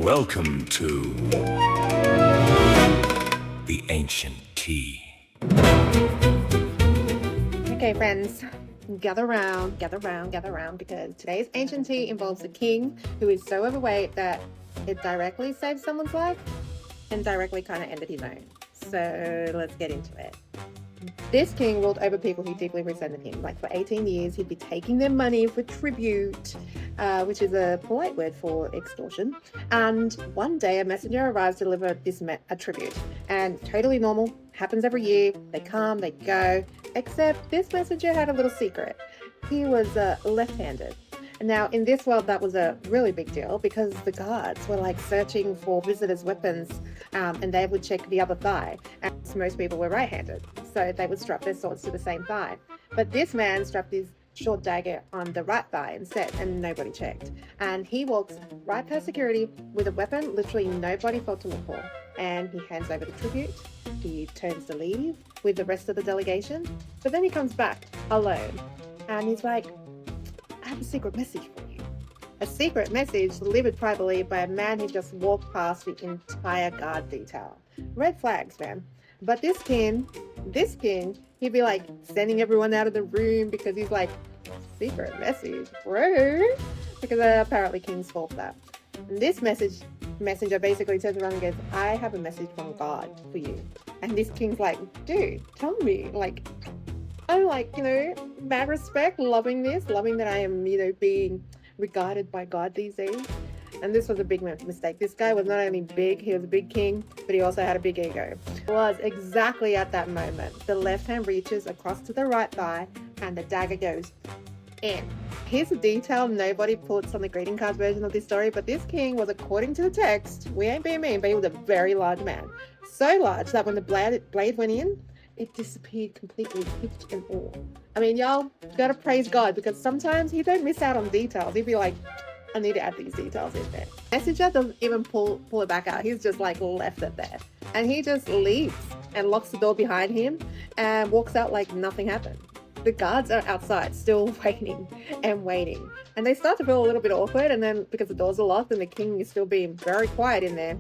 Welcome to the Ancient Tea. Okay, friends, gather round, because today's ancient tea involves a king who is so overweight that it directly saved someone's life and directly kind of ended his own. So let's get into it. This king ruled over people who deeply resented him. Like for 18 years, he'd be taking their money for tribute, which is a polite word for extortion. And one day, a messenger arrives to deliver a tribute. And totally normal, happens every year. They come, they go. Except this messenger had a little secret. He was left-handed. Now, in this world, that was a really big deal because the guards were like searching for visitors' weapons, and they would check the other thigh. And most people were right-handed, so they would strap their swords to the same thigh. But this man strapped his short dagger on the right thigh instead, and nobody checked. And he walks right past security with a weapon literally nobody thought to look for. And he hands over the tribute. He turns to leave with the rest of the delegation, but then he comes back alone, and he's like, I have a secret message for you. A secret message delivered privately by a man who just walked past the entire guard detail. Red flags, man. But this king, he'd be like sending everyone out of the room because he's like, secret message, bro. Because apparently kings fall for that. And this messenger basically turns around and goes, I have a message from God for you. And this king's like, dude, tell me. Like, I'm like, mad respect, loving that I am, being regarded by God these days. And this was a big mistake. This guy was not only big, he was a big king, but he also had a big ego. It was exactly at that moment. The left hand reaches across to the right thigh and the dagger goes in. Here's a detail nobody puts on the greeting cards version of this story, but this king was, according to the text, we ain't being mean, but he was a very large man. So large that when the blade went in, it disappeared completely, pitch and all. I mean, y'all gotta praise God because sometimes he don't miss out on details. He'd be like, I need to add these details in there. Messenger doesn't even pull it back out. He's just like left it there. And he just leaves and locks the door behind him and walks out like nothing happened. The guards are outside still waiting. And they start to feel a little bit awkward, and then because the doors are locked and the king is still being very quiet in there.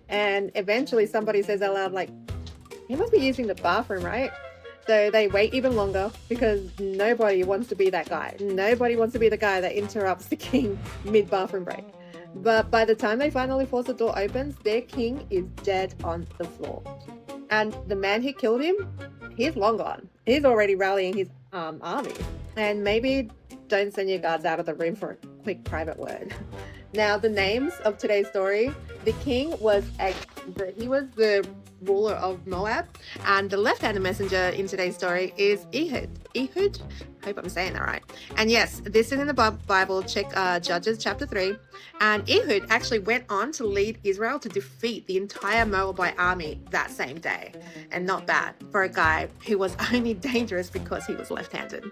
And eventually somebody says out loud, like, he must be using the bathroom, right? So they wait even longer because nobody wants to be that guy. Nobody wants to be the guy that interrupts the king mid-bathroom break. But by the time they finally force the door opens, their king is dead on the floor. And the man who killed him, he's long gone. He's already rallying his army. And maybe don't send your guards out of the room for a quick private word. Now, the names of today's story, the king was the ruler of Moab, and the left-handed messenger in today's story is Ehud. Ehud? Hope I'm saying that right. And yes, this is in the Bible. Check Judges chapter 3. And Ehud actually went on to lead Israel to defeat the entire Moabite army that same day. And not bad for a guy who was only dangerous because he was left-handed.